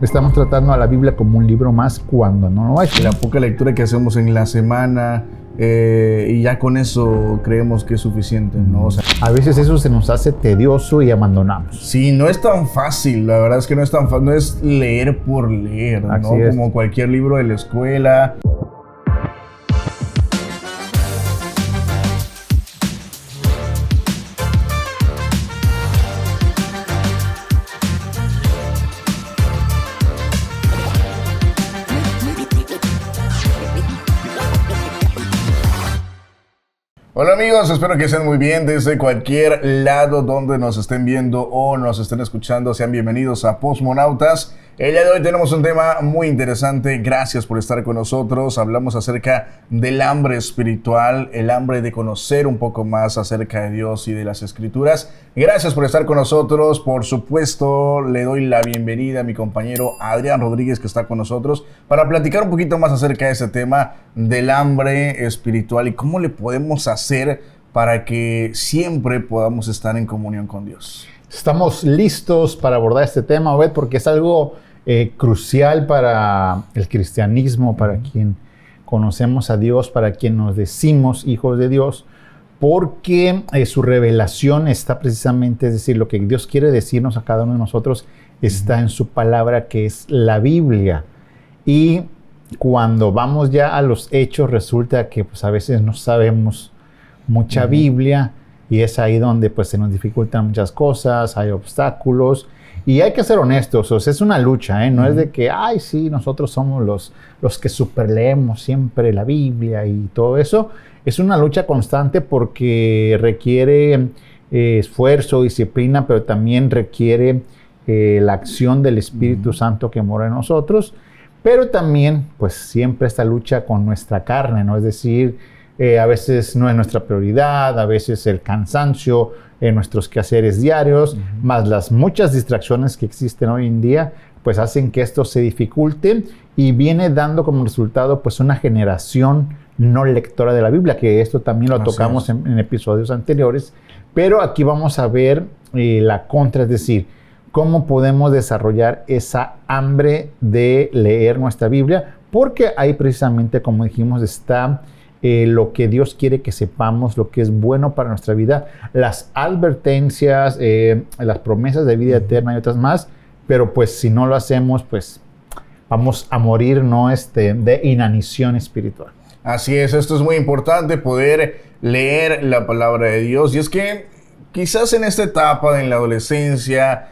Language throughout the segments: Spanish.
estamos tratando a la Biblia como un libro más cuando no lo es. La poca lectura que hacemos en la semana y ya con eso creemos que es suficiente, ¿no? O sea, A veces eso se nos hace tedioso y abandonamos. sí, no es tan fácil, la verdad es que no es tan fácil, no es leer por leer, ¿no? Así es. Como cualquier libro de la escuela. Hola amigos, espero que estén muy bien desde cualquier lado donde nos estén viendo o nos estén escuchando. Sean bienvenidos a Postmonautas. El día de hoy tenemos un tema muy interesante. Gracias por estar con nosotros. Hablamos acerca del hambre espiritual, el hambre de conocer un poco más acerca de Dios y de las Escrituras. Gracias por estar con nosotros. Por supuesto, le doy la bienvenida a mi compañero Adrián Rodríguez, que está con nosotros, para platicar un poquito más acerca de ese tema del hambre espiritual y cómo le podemos hacer para que siempre podamos estar en comunión con Dios. Estamos listos para abordar este tema, Obed, porque es algo crucial para el cristianismo, para quien conocemos a Dios, para quien nos decimos hijos de Dios, porque su revelación está precisamente, es decir, lo que Dios quiere decirnos a cada uno de nosotros está en su palabra, que es la Biblia. Y cuando vamos ya a los hechos, resulta que pues, a veces no sabemos mucha Biblia, y es ahí donde pues, se nos dificultan muchas cosas, hay obstáculos. Y hay que ser honestos, o sea, es una lucha, no es de que, ay, sí, nosotros somos los que superleemos siempre la Biblia y todo eso. Es una lucha constante porque requiere esfuerzo, disciplina, pero también requiere la acción del Espíritu Santo que mora en nosotros. Pero también, pues, siempre esta lucha con nuestra carne, ¿no? Es decir, a veces no es nuestra prioridad, a veces el cansancio en nuestros quehaceres diarios, más las muchas distracciones que existen hoy en día, pues hacen que esto se dificulte y viene dando como resultado pues una generación no lectora de la Biblia, que esto también lo tocamos en episodios anteriores, pero aquí vamos a ver la contra, es decir, cómo podemos desarrollar esa hambre de leer nuestra Biblia, porque ahí precisamente, como dijimos, está lo que Dios quiere que sepamos, lo que es bueno para nuestra vida, las advertencias, las promesas de vida eterna y otras más, pero pues si no lo hacemos, pues vamos a morir, ¿no? De inanición espiritual. Así es, esto es muy importante, poder leer la palabra de Dios. Y es que quizás en esta etapa, en la adolescencia,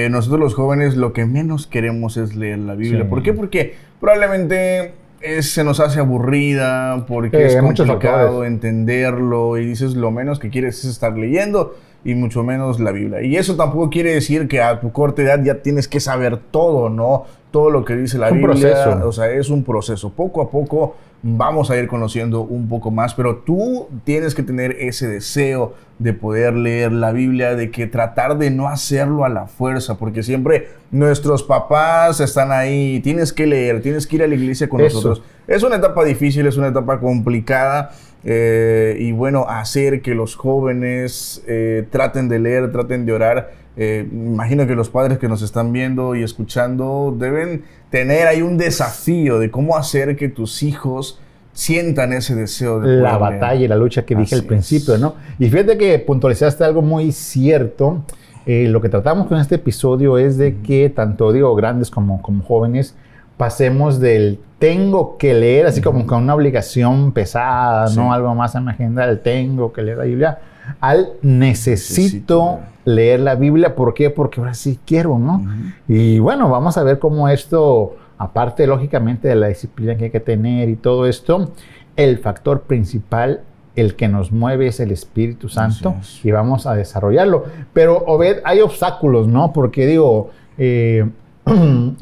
nosotros los jóvenes lo que menos queremos es leer la Biblia. Sí. ¿Por qué? Porque probablemente se nos hace aburrida, porque es complicado entenderlo y dices lo menos que quieres es estar leyendo y mucho menos la Biblia. Y eso tampoco quiere decir que a tu corta edad ya tienes que saber todo, ¿no? Todo lo que dice la Biblia. Proceso. O sea, es un proceso. Poco a poco vamos a ir conociendo un poco más, pero tú tienes que tener ese deseo de poder leer la Biblia, de que tratar de no hacerlo a la fuerza, porque siempre nuestros papás están ahí, tienes que leer, tienes que ir a la iglesia con nosotros. Es una etapa difícil, es una etapa complicada, y bueno, hacer que los jóvenes traten de leer, traten de orar. Imagino que los padres que nos están viendo y escuchando deben tener ahí un desafío de cómo hacer que tus hijos sientan ese deseo de la batalla y la lucha que dije al principio, ¿no? Y fíjate que puntualizaste algo muy cierto. Lo que tratamos con este episodio es de que tanto, grandes como jóvenes, pasemos del tengo que leer, así como con una obligación pesada, ¿no? Algo más en la agenda, del tengo que leer la Biblia, al necesito leer la Biblia. ¿Por qué? Porque ahora sí quiero, ¿no? Y bueno, vamos a ver cómo esto, aparte lógicamente de la disciplina que hay que tener y todo esto, el factor principal, el que nos mueve, es el Espíritu Santo, y vamos a desarrollarlo. Pero, Obed, hay obstáculos, ¿no? Porque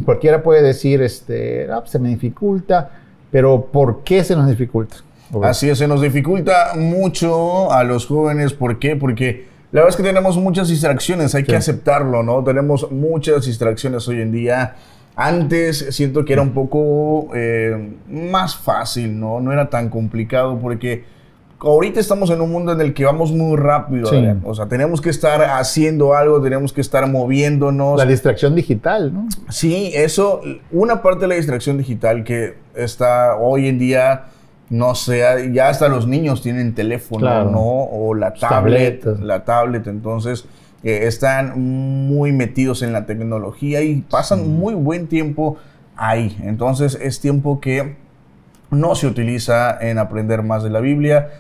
cualquiera puede decir, se me dificulta, pero ¿por qué se nos dificulta, Obed? Así es, se nos dificulta mucho a los jóvenes. ¿Por qué? Porque la verdad es que tenemos muchas distracciones, hay que aceptarlo, ¿no? Tenemos muchas distracciones hoy en día. Antes siento que era un poco más fácil, ¿no? No era tan complicado porque ahorita estamos en un mundo en el que vamos muy rápido, Sí. Adrián. O sea, tenemos que estar haciendo algo, tenemos que estar moviéndonos. La distracción digital, ¿no? Sí, eso, una parte de la distracción digital que está hoy en día, no sé, ya hasta los niños tienen teléfono, Claro. ¿no? O la tablet, entonces están muy metidos en la tecnología y pasan muy buen tiempo ahí. Entonces es tiempo que no se utiliza en aprender más de la Biblia.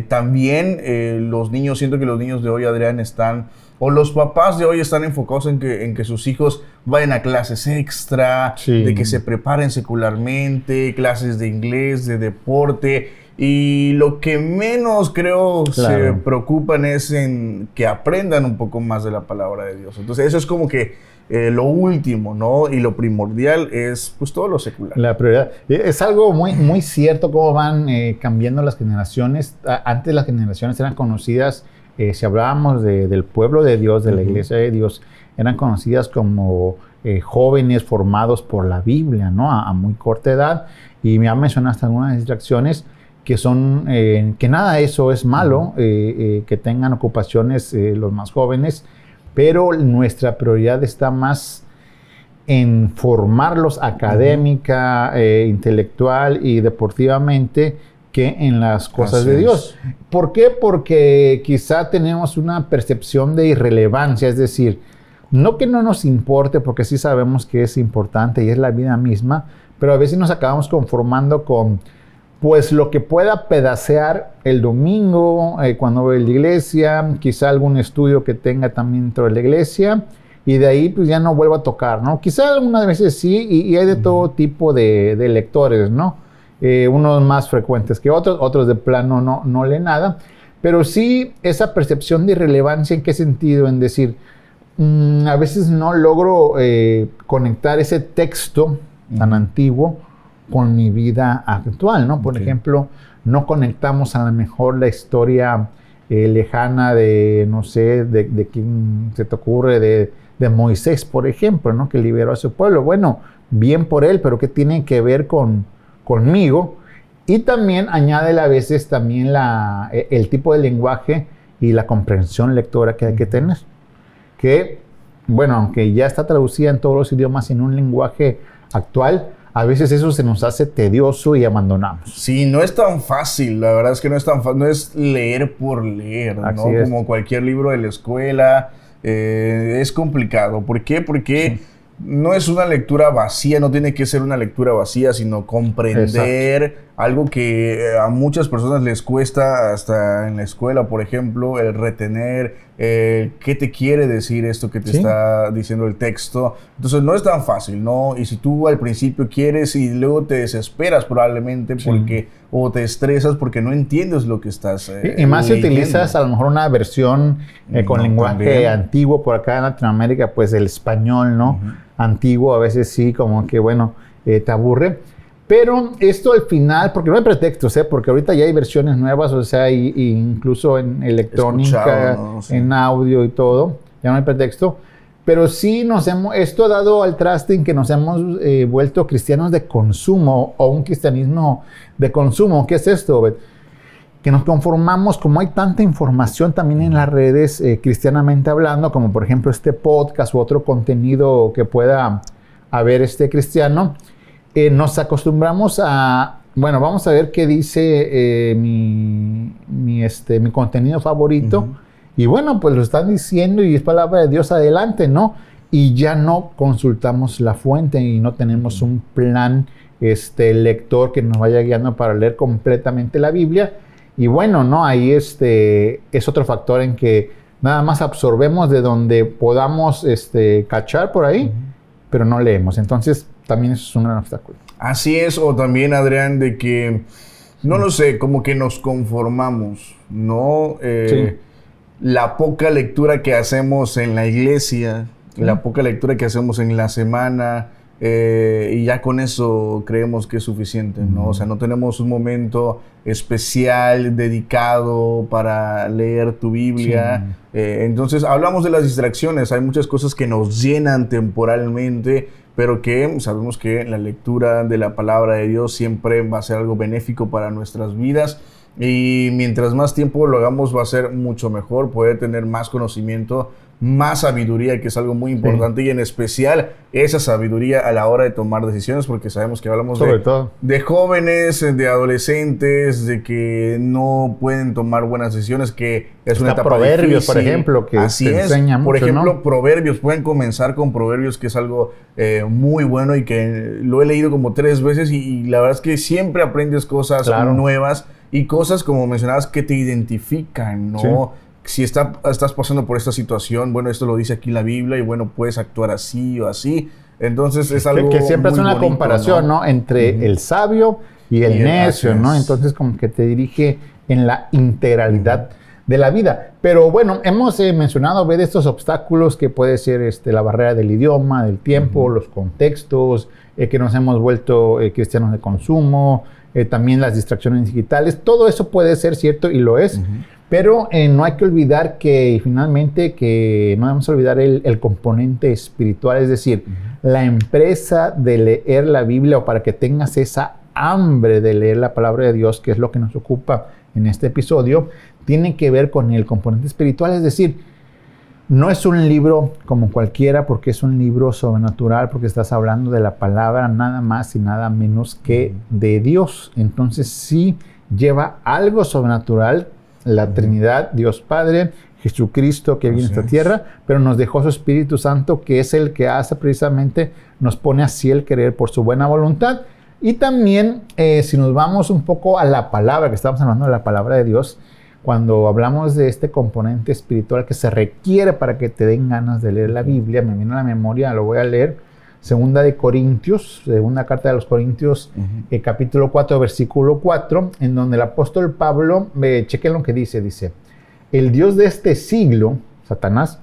También los niños, siento que los niños de hoy, Adrián, están, o los papás de hoy están enfocados en que sus hijos vayan a clases extra, Sí. de que se preparen secularmente, clases de inglés, de deporte. Y lo que menos creo se Claro. preocupan es en que aprendan un poco más de la palabra de Dios. Entonces eso es como que lo último, ¿no? Y lo primordial es pues todo lo secular. La prioridad. Es algo muy, muy cierto cómo van cambiando las generaciones. Antes las generaciones eran conocidas, si hablábamos del pueblo de Dios, de la iglesia de Dios, eran conocidas como jóvenes formados por la Biblia, ¿no? A muy corta edad. Y me han mencionado hasta algunas distracciones que son, que nada de eso es malo, que tengan ocupaciones los más jóvenes, pero nuestra prioridad está más en formarlos académica, intelectual y deportivamente que en las cosas Así de es. Dios. ¿Por qué? Porque quizá tenemos una percepción de irrelevancia, es decir, no que no nos importe, porque sí sabemos que es importante y es la vida misma, pero a veces nos acabamos conformando con pues lo que pueda pedacear el domingo, cuando voy a la iglesia, quizá algún estudio que tenga también dentro de la iglesia, y de ahí pues ya no vuelvo a tocar, ¿no? Quizá algunas veces sí, y hay de todo tipo de lectores, ¿no? Unos más frecuentes que otros, otros de plano no leen nada, pero sí esa percepción de irrelevancia, ¿en qué sentido? En decir, a veces no logro conectar ese texto tan antiguo con mi vida actual, ¿no? Por ejemplo, no conectamos a lo mejor la historia lejana de, no sé, de quién se te ocurre, de Moisés, por ejemplo, ¿no? Que liberó a su pueblo. Bueno, bien por él, pero ¿qué tiene que ver conmigo? Y también añade a veces también el tipo de lenguaje y la comprensión lectora que hay que tener. Que, bueno, aunque ya está traducida en todos los idiomas en un lenguaje actual, a veces eso se nos hace tedioso y abandonamos. Sí, no es tan fácil, la verdad es que no es tan fácil, no es leer por leer, ¿no? Así es. Como cualquier libro de la escuela, es complicado. ¿Por qué? Porque no es una lectura vacía, no tiene que ser una lectura vacía, sino comprender algo que a muchas personas les cuesta, hasta en la escuela, por ejemplo, el retener, qué te quiere decir esto que te está diciendo el texto. Entonces no es tan fácil, ¿no? Y si tú al principio quieres y luego te desesperas probablemente porque, o te estresas porque no entiendes lo que estás y más si leyendo. utilizas a lo mejor una versión con lenguaje también antiguo, por acá en Latinoamérica, pues el español, ¿no? Antiguo, a veces sí, como que bueno, te aburre. Pero esto al final, porque no hay pretextos, porque ahorita ya hay versiones nuevas, o sea, incluso en electrónica, ¿no? Sí. en audio y todo, ya no hay pretexto. Pero sí esto ha dado al traste en que nos hemos vuelto cristianos de consumo o un cristianismo de consumo. ¿Qué es esto, Bet? Que nos conformamos, como hay tanta información también en las redes, cristianamente hablando, como por ejemplo este podcast u otro contenido que pueda haber cristiano, nos acostumbramos a, bueno, vamos a ver qué dice mi contenido favorito, y bueno, pues lo están diciendo y es palabra de Dios, adelante, ¿no? Y ya no consultamos la fuente y no tenemos un plan lector que nos vaya guiando para leer completamente la Biblia. Y bueno, ¿no? Ahí es otro factor en que nada más absorbemos de donde podamos cachar por ahí, pero no leemos. Entonces, también eso es un gran obstáculo. Así es, o también, Adrián, de que, no lo sé, como que nos conformamos, ¿no? La poca lectura que hacemos en la iglesia, la poca lectura que hacemos en la semana, y ya con eso creemos que es suficiente, ¿no? O sea, no tenemos un momento especial dedicado para leer tu Biblia. Entonces, hablamos de las distracciones. Hay muchas cosas que nos llenan temporalmente, pero que sabemos que la lectura de la palabra de Dios siempre va a ser algo benéfico para nuestras vidas. y mientras más tiempo lo hagamos va a ser mucho mejor, poder tener más conocimiento, más sabiduría, que es algo muy importante, y en especial esa sabiduría a la hora de tomar decisiones, porque sabemos que hablamos de jóvenes, de adolescentes, de que no pueden tomar buenas decisiones, que es una etapa Proverbios, difícil. por ejemplo, que así te enseña mucho, por ejemplo, ¿no? Proverbios, pueden comenzar con Proverbios, que es algo muy bueno y que lo he leído como 3 veces y la verdad es que siempre aprendes cosas nuevas y cosas, como mencionabas, que te identifican, ¿no? Sí. Si estás pasando por esta situación, bueno, esto lo dice aquí la Biblia y bueno, puedes actuar así o así. Entonces es algo que siempre muy es una bonito, comparación, ¿no? Entre el sabio y el necio, ¿no? Entonces como que te dirige en la integralidad de la vida. Pero bueno, hemos mencionado ver estos obstáculos que puede ser la barrera del idioma, del tiempo, los contextos, que nos hemos vuelto cristianos de consumo, también las distracciones digitales. Todo eso puede ser cierto y lo es. Pero no hay que olvidar que finalmente no debemos olvidar el componente espiritual, es decir, la empresa de leer la Biblia, o para que tengas esa hambre de leer la palabra de Dios, que es lo que nos ocupa en este episodio, tiene que ver con el componente espiritual, es decir, no es un libro como cualquiera, porque es un libro sobrenatural, porque estás hablando de la palabra nada más y nada menos que de Dios. Entonces sí lleva algo sobrenatural, la Trinidad, Dios Padre, Jesucristo que viene a esta tierra, pero nos dejó su Espíritu Santo, que es el que hace precisamente, nos pone así el querer por su buena voluntad. Y también, si nos vamos un poco a la palabra, que estamos hablando de la palabra de Dios, cuando hablamos de este componente espiritual que se requiere para que te den ganas de leer la Biblia, me viene a la memoria, lo voy a leer, segunda carta de los Corintios, capítulo 4, versículo 4, en donde el apóstol Pablo, chequen lo que dice, el Dios de este siglo, Satanás,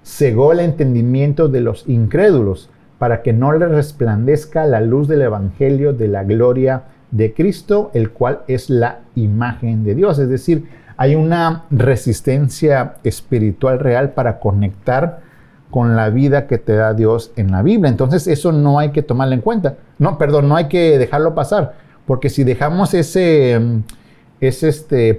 cegó el entendimiento de los incrédulos para que no les resplandezca la luz del evangelio de la gloria de Cristo, el cual es la imagen de Dios. Es decir, hay una resistencia espiritual real para conectar con la vida que te da Dios en la Biblia. Entonces eso no hay que tomarlo en cuenta. No hay que dejarlo pasar. Porque si dejamos ese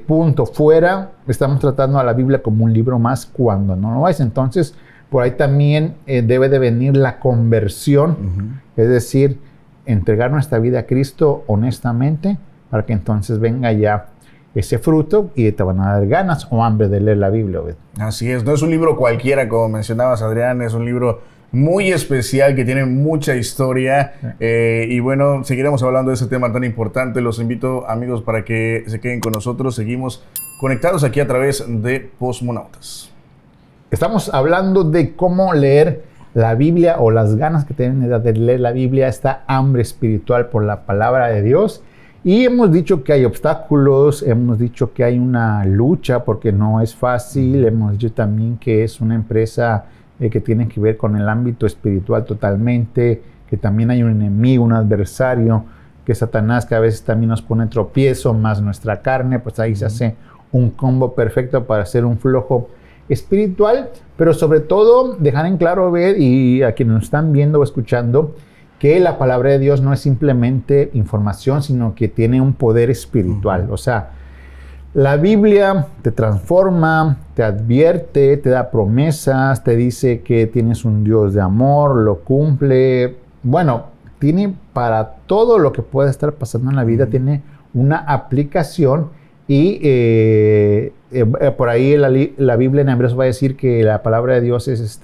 punto fuera, estamos tratando a la Biblia como un libro más cuando no lo es. Entonces, por ahí también debe de venir la conversión, es decir, entregar nuestra vida a Cristo honestamente, para que entonces venga ya ese fruto y te van a dar ganas o hambre de leer la Biblia. Así es, no es un libro cualquiera, como mencionabas, Adrián, es un libro muy especial que tiene mucha historia y bueno, seguiremos hablando de ese tema tan importante. Los invito, amigos, para que se queden con nosotros. Seguimos conectados aquí a través de Postmonautas. Estamos hablando de cómo leer la Biblia, o las ganas que tienen de leer la Biblia, esta hambre espiritual por la palabra de Dios. Y hemos dicho que hay obstáculos, hemos dicho que hay una lucha porque no es fácil, hemos dicho también que es una empresa que tiene que ver con el ámbito espiritual totalmente, que también hay un enemigo, un adversario, que es Satanás, que a veces también nos pone tropiezo, más nuestra carne, pues ahí se hace un combo perfecto para hacer un flojo espiritual, pero sobre todo dejar en claro, ver, y a quienes nos están viendo o escuchando, que la palabra de Dios no es simplemente información, sino que tiene un poder espiritual. O sea, la Biblia te transforma, te advierte, te da promesas, te dice que tienes un Dios de amor, lo cumple. Bueno, tiene para todo lo que pueda estar pasando en la vida, tiene una aplicación. Y por ahí la Biblia en Hebreos va a decir que la palabra de Dios es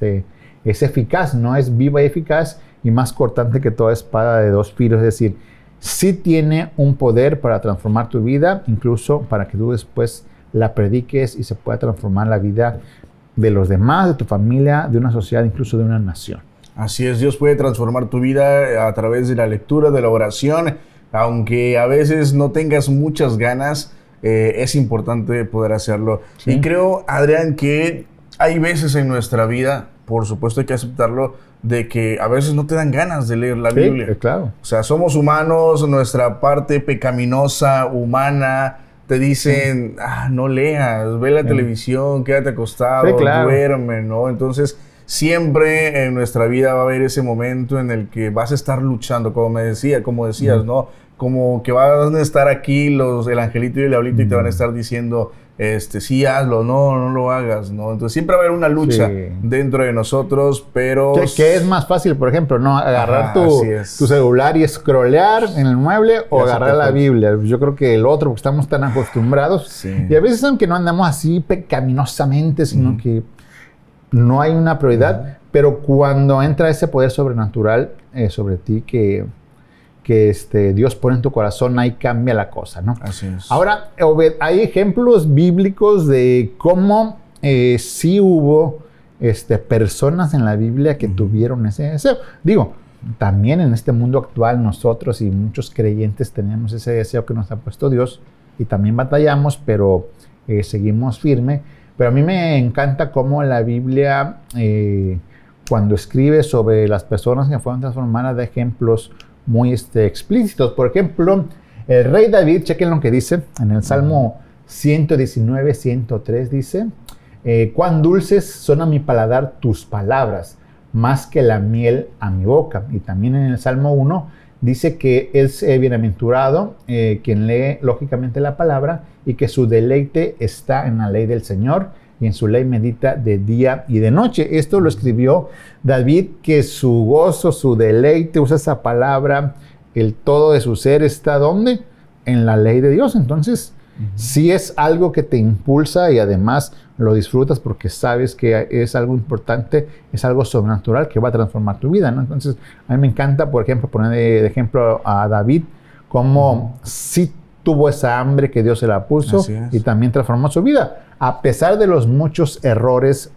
eficaz, ¿no? Es viva y eficaz y más cortante que toda espada de 2 filos. Es decir, sí tiene un poder para transformar tu vida, incluso para que tú después la prediques y se pueda transformar la vida de los demás, de tu familia, de una sociedad, incluso de una nación. Así es, Dios puede transformar tu vida a través de la lectura, de la oración, aunque a veces no tengas muchas ganas. Es importante poder hacerlo. Sí. Y creo, Adrián, que hay veces en nuestra vida, por supuesto hay que aceptarlo, de que a veces no te dan ganas de leer la Biblia. Claro. O sea, somos humanos, nuestra parte pecaminosa, humana, te dicen, no leas, ve la televisión, quédate acostado, duerme, ¿no? Entonces, siempre en nuestra vida va a haber ese momento en el que vas a estar luchando, como decías, ¿no? Como que van a estar aquí el angelito y el diablito y te van a estar diciendo, sí, hazlo, no lo hagas, ¿no? Entonces siempre va a haber una lucha dentro de nosotros, pero... ¿Qué es más fácil, por ejemplo, no? Agarrar tu celular y scrollear en el mueble o agarrar la Biblia. Yo creo que el otro, porque estamos tan acostumbrados. Sí. Y a veces, aunque no andamos así pecaminosamente, sino que no hay una prioridad, pero cuando entra ese poder sobrenatural sobre ti que Dios pone en tu corazón, ahí cambia la cosa, ¿no? Así es. Ahora, Obed, hay ejemplos bíblicos de cómo sí hubo personas en la Biblia que tuvieron ese deseo. Digo, también en este mundo actual nosotros y muchos creyentes tenemos ese deseo que nos ha puesto Dios y también batallamos, pero seguimos firme. Pero a mí me encanta cómo la Biblia, cuando escribe sobre las personas que fueron transformadas, da ejemplos muy explícitos. Por ejemplo, el rey David, chequen lo que dice en el Salmo 119, 103, dice, cuán dulces son a mi paladar tus palabras, más que la miel a mi boca. Y también en el Salmo 1 dice que es bienaventurado quien lee lógicamente la palabra y que su deleite está en la ley del Señor y en su ley medita de día y de noche. Esto lo escribió David, que su gozo, su deleite, usa esa palabra, el todo de su ser está ¿dónde? En la ley de Dios. Entonces, sí es algo que te impulsa y además lo disfrutas porque sabes que es algo importante, es algo sobrenatural que va a transformar tu vida, ¿no? Entonces, a mí me encanta, por ejemplo, poner de ejemplo a David, cómo sí tuvo esa hambre que Dios se la puso y también transformó su vida. A pesar de los muchos horrores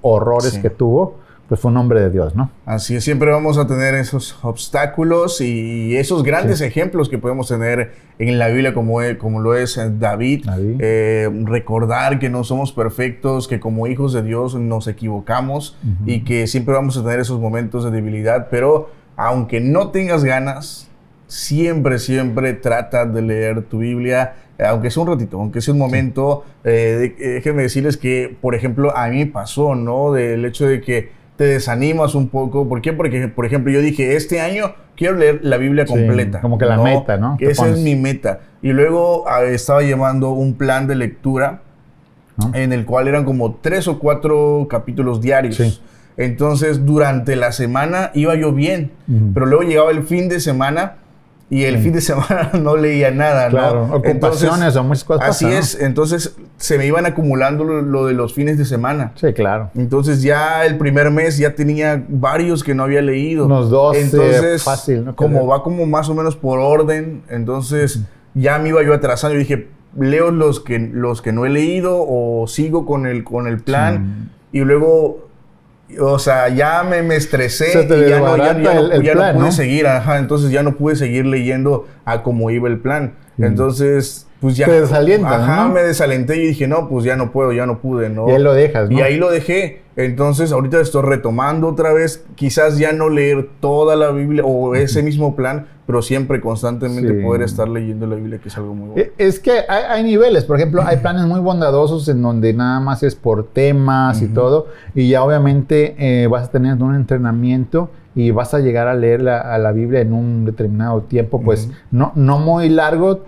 que tuvo, pues fue un hombre de Dios, ¿no? Así es, siempre vamos a tener esos obstáculos y esos grandes ejemplos que podemos tener en la Biblia como lo es David. Recordar que no somos perfectos, que como hijos de Dios nos equivocamos y que siempre vamos a tener esos momentos de debilidad, pero aunque no tengas ganas, siempre trata de leer tu Biblia, aunque sea un ratito, aunque sea un momento. Déjenme decirles que, por ejemplo, a mí me pasó, ¿no? Del hecho de que te desanimas un poco. ¿Por qué? Porque, por ejemplo, yo dije, este año quiero leer la Biblia completa. Como que la meta, ¿no? Que esa es mi meta. Y luego estaba llevando un plan de lectura en el cual eran como 3 o 4 capítulos diarios. Sí. Entonces, durante la semana iba yo bien, pero luego llegaba el fin de semana y el fin de semana no leía nada, ¿no? Claro, ocupaciones o muchas cosas. Así es, entonces se me iban acumulando lo de los fines de semana. Sí, claro. Entonces ya el primer mes ya tenía varios que no había leído. Unos 12, entonces, fácil, ¿no? Como va como más o menos por orden, entonces ya me iba yo atrasando y dije, leo los que no he leído o sigo con el plan y luego... O sea, ya me estresé y ya no pude seguir. Entonces ya no pude seguir leyendo a cómo iba el plan. Entonces, pues ya... Te desalientas, ¿no? Me desalenté y dije, no, pues ya no puedo, ya no pude, ¿no? Y ahí lo dejas, ¿no? Y ahí lo dejé. Entonces, ahorita estoy retomando otra vez. Quizás ya no leer toda la Biblia o ese mismo plan, pero siempre, constantemente poder estar leyendo la Biblia, que es algo muy bueno. Es que hay niveles. Por ejemplo, hay planes muy bondadosos en donde nada más es por temas y todo. Y ya obviamente vas a tener un entrenamiento y vas a llegar a leer a la Biblia en un determinado tiempo, pues no muy largo,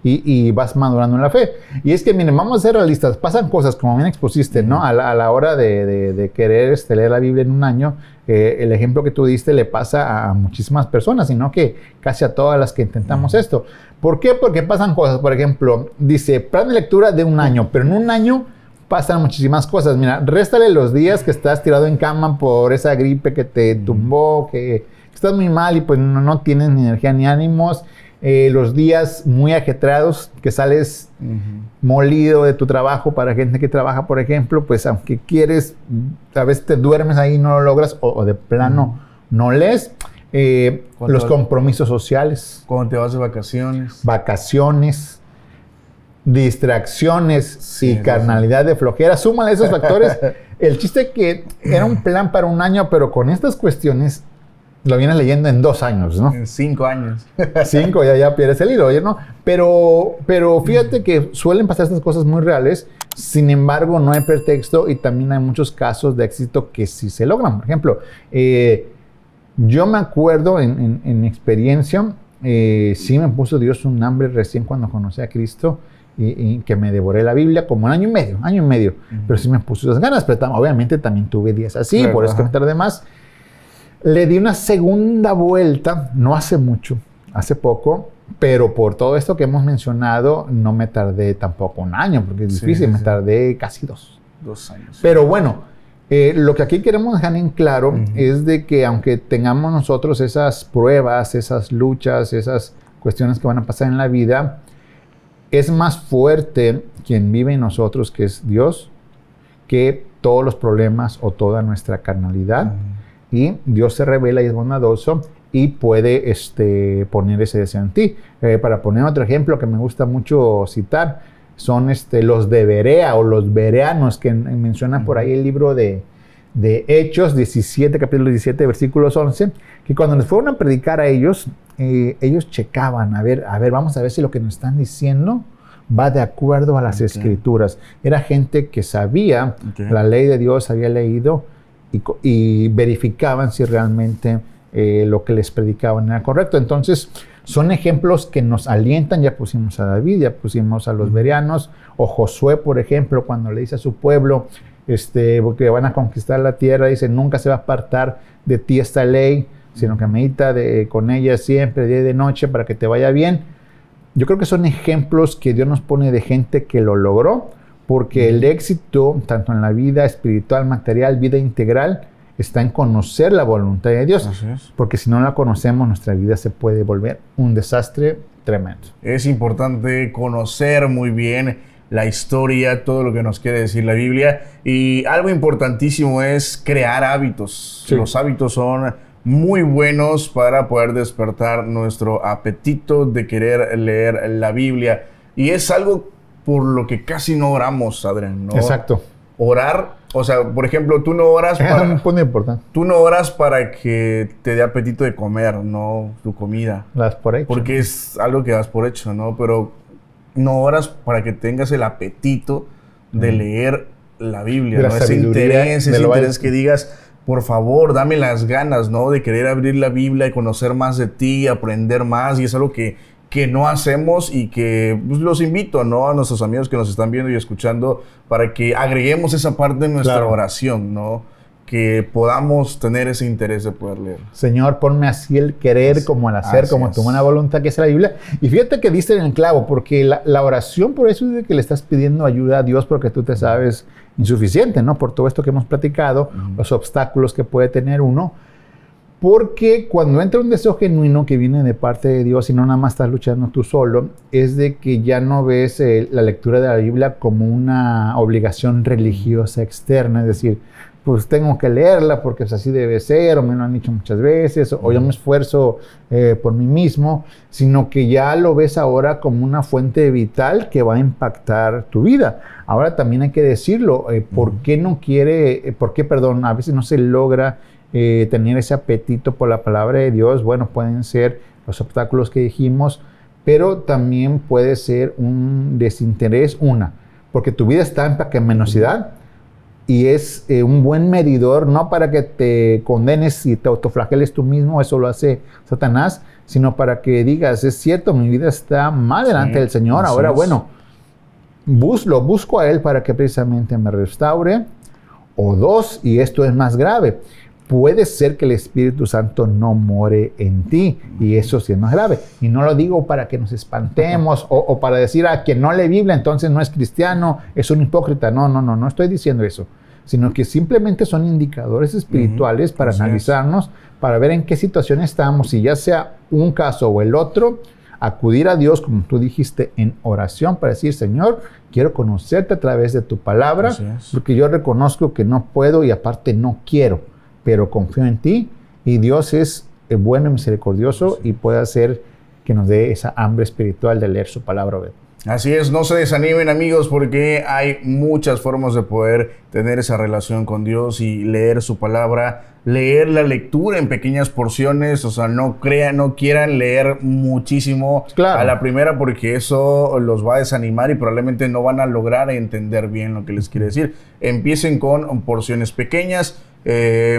y vas madurando en la fe. Y es que, miren, vamos a ser realistas, pasan cosas, como bien expusiste, ¿no? A la hora de querer leer la Biblia en un año, el ejemplo que tú diste le pasa a muchísimas personas, sino que casi a todas las que intentamos esto. ¿Por qué? Porque pasan cosas. Por ejemplo, dice, plan de lectura de un año, pero en un año pasan muchísimas cosas. Mira, réstale los días que estás tirado en cama por esa gripe que te tumbó, que estás muy mal y pues no tienes ni energía ni ánimos. Los días muy ajetreados, que sales molido de tu trabajo. Para gente que trabaja, por ejemplo, pues aunque quieres, a veces te duermes ahí y no lo logras, o de plano no lees. Los compromisos sociales. Cuando te vas de vacaciones. Vacaciones, distracciones y carnalidad de flojera. Súmale esos factores. El chiste es que era un plan para un año, pero con estas cuestiones lo vienes leyendo en 2 años, ¿no? En 5 años. 5, ya pierdes el hilo, ¿no? Pero fíjate que suelen pasar estas cosas muy reales Sin embargo, no hay pretexto y también hay muchos casos de éxito que sí se logran. Por ejemplo, yo me acuerdo en mi experiencia, sí me puso Dios un hambre recién cuando conocí a Cristo y que me devoré la Biblia como un año y medio. Pero sí me puso esas ganas, pero obviamente también tuve días así, claro, por eso que me tardé más. Le di una segunda vuelta, no hace mucho, hace poco, pero por todo esto que hemos mencionado, no me tardé tampoco un año, porque es difícil, me tardé casi 2 años. Pero bueno, lo que aquí queremos dejar en claro es de que aunque tengamos nosotros esas pruebas, esas luchas, esas cuestiones que van a pasar en la vida, es más fuerte quien vive en nosotros, que es Dios, que todos los problemas o toda nuestra carnalidad. Y Dios se revela y es bondadoso y puede poner ese deseo en ti. Para poner otro ejemplo que me gusta mucho citar, son los de Berea o los bereanos, que menciona por ahí el libro de Hechos 17, capítulo 17, versículos 11, que cuando les fueron a predicar a ellos, ellos checaban, a ver, vamos a ver si lo que nos están diciendo va de acuerdo a las escrituras. Era gente que sabía la ley de Dios, había leído y verificaban si realmente lo que les predicaban era correcto. Entonces, son ejemplos que nos alientan. Ya pusimos a David, ya pusimos a los bereanos, o Josué, por ejemplo, cuando le dice a su pueblo, porque van a conquistar la tierra, dice, nunca se va a apartar de ti esta ley, sino que medita con ella siempre, día y de noche, para que te vaya bien. Yo creo que son ejemplos que Dios nos pone de gente que lo logró, porque el éxito, tanto en la vida espiritual, material, vida integral, está en conocer la voluntad de Dios. Así es. Porque si no la conocemos, nuestra vida se puede volver un desastre tremendo. Es importante conocer muy bien la historia, todo lo que nos quiere decir la Biblia. Y algo importantísimo es crear hábitos. Sí. Los hábitos son muy buenos para poder despertar nuestro apetito de querer leer la Biblia. Y es algo por lo que casi no oramos, Adrián, ¿no? Exacto. Orar, o sea, por ejemplo, tú no oras para... Es un punto importante. Tú no oras para que te dé apetito de comer, ¿no? Tu comida. La das por hecho. Porque es algo que das por hecho, ¿no? Pero no oras para que tengas el apetito de leer la Biblia, ¿no? Ese interés que digas, por favor, dame las ganas, ¿no? De querer abrir la Biblia y conocer más de ti, aprender más. Y es algo que no hacemos y que pues, los invito, ¿no? A nuestros amigos que nos están viendo y escuchando para que agreguemos esa parte de nuestra oración, ¿no? Que podamos tener ese interés de poder leer. Señor, ponme así el querer como el hacer, como tu buena voluntad, que es la Biblia. Y fíjate que diste en el clavo, porque la oración por eso es de que le estás pidiendo ayuda a Dios, porque tú te sabes insuficiente, ¿no? Por todo esto que hemos platicado, los obstáculos que puede tener uno. Porque cuando entra un deseo genuino que viene de parte de Dios y no nada más estás luchando tú solo, es de que ya no ves la lectura de la Biblia como una obligación religiosa externa, es decir, pues tengo que leerla porque pues, así debe ser, o me lo han dicho muchas veces, o yo me esfuerzo por mí mismo, sino que ya lo ves ahora como una fuente vital que va a impactar tu vida. Ahora también hay que decirlo, ¿por qué a veces no se logra tener ese apetito por la palabra de Dios? Bueno, pueden ser los obstáculos que dijimos, pero también puede ser un desinterés, porque tu vida está en pecaminosidad y es un buen medidor, no para que te condenes y te autoflageles tú mismo, eso lo hace Satanás, sino para que digas, es cierto, mi vida está mal delante del Señor, ahora bueno, lo busco a Él para que precisamente me restaure. O 2, y esto es más grave, puede ser que el Espíritu Santo no more en ti, y eso sí es más grave. Y no lo digo para que nos espantemos o para decir a quien no lee Biblia, entonces no es cristiano, es un hipócrita. No estoy diciendo eso, sino que simplemente son indicadores espirituales para analizarnos, para ver en qué situación estamos, y ya sea un caso o el otro, acudir a Dios, como tú dijiste, en oración para decir, Señor, quiero conocerte a través de tu palabra, porque yo reconozco que no puedo y aparte no quiero, pero confío en ti, y Dios es bueno y misericordioso y puede hacer que nos dé esa hambre espiritual de leer su palabra. Así es, no se desanimen amigos porque hay muchas formas de poder tener esa relación con Dios y leer su palabra, leer la lectura en pequeñas porciones, o sea, no quieran leer muchísimo Claro. a la primera porque eso los va a desanimar y probablemente no van a lograr entender bien lo que les quiere decir. Empiecen con porciones pequeñas,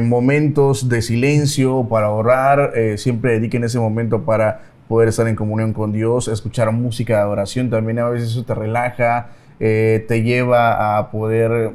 momentos de silencio para orar, siempre dediquen ese momento para poder estar en comunión con Dios, escuchar música de adoración, también a veces eso te relaja, te lleva a poder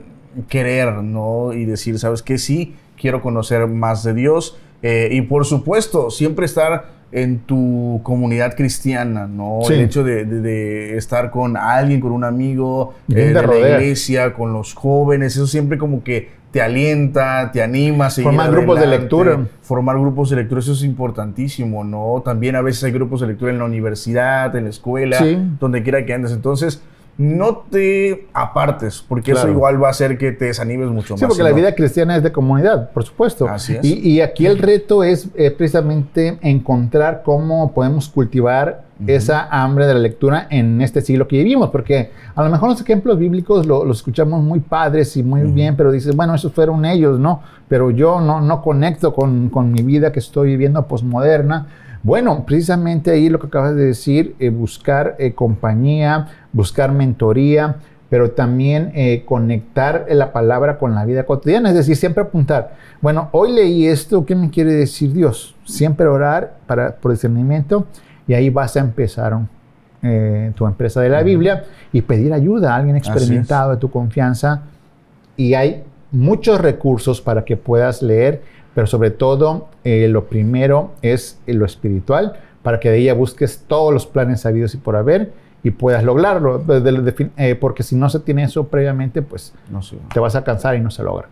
querer, ¿no? Y decir, ¿sabes qué? Sí, quiero conocer más de Dios. Y por supuesto, siempre estar en tu comunidad cristiana, ¿no? Sí. El hecho de estar con alguien, con un amigo, Bien de te la rodea. iglesia, con los jóvenes, eso siempre como que te alienta, te anima a seguir Formar grupos de adelante. lectura. Formar grupos de lectura, eso es importantísimo, ¿no? También a veces hay grupos de lectura en la universidad, en la escuela, Sí. donde quiera que andes. Entonces, no te apartes, porque eso Claro. igual va a hacer que te desanimes mucho Sí, más. porque la ¿no? vida cristiana es de comunidad, por supuesto. Así es. Y aquí el reto es precisamente encontrar cómo podemos cultivar esa hambre de la lectura en este siglo que vivimos, porque a lo mejor los ejemplos bíblicos los escuchamos muy padres y muy bien, pero dices, bueno, esos fueron ellos, ¿no? Pero yo no conecto con mi vida que estoy viviendo posmoderna. Bueno, precisamente ahí lo que acabas de decir, buscar compañía, buscar mentoría, pero también conectar la palabra con la vida cotidiana, es decir, siempre apuntar, bueno, hoy leí esto, ¿qué me quiere decir Dios? Siempre orar por discernimiento y ahí vas a empezar tu empresa de la Biblia y pedir ayuda a alguien experimentado de tu confianza, y hay muchos recursos para que puedas leer, pero sobre todo lo primero es lo espiritual, para que de ella busques todos los planes sabidos y por haber y puedas lograrlo, porque si no se tiene eso previamente, pues No sé. te vas a cansar y no se logra.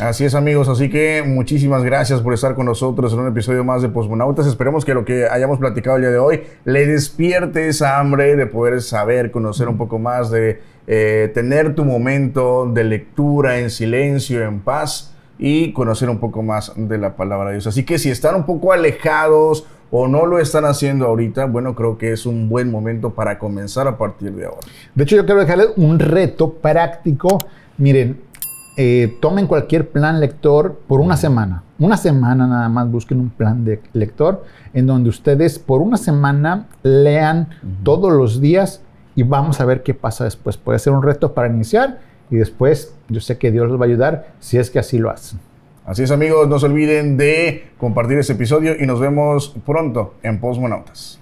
Así es amigos, así que muchísimas gracias por estar con nosotros en un episodio más de Posmonautas. Esperemos que lo que hayamos platicado el día de hoy le despierte esa hambre de poder saber, conocer un poco más, de tener tu momento de lectura en silencio, en paz y conocer un poco más de la palabra de Dios. Así que si están un poco alejados o no lo están haciendo ahorita, bueno, creo que es un buen momento para comenzar a partir de ahora. De hecho, yo quiero dejarles un reto práctico. Miren, tomen cualquier plan lector por una semana. Una semana nada más busquen un plan de lector en donde ustedes por una semana lean todos los días y vamos a ver qué pasa después. Puede ser un reto para iniciar y después yo sé que Dios los va a ayudar si es que así lo hacen. Así es amigos, no se olviden de compartir este episodio y nos vemos pronto en Posmonautas.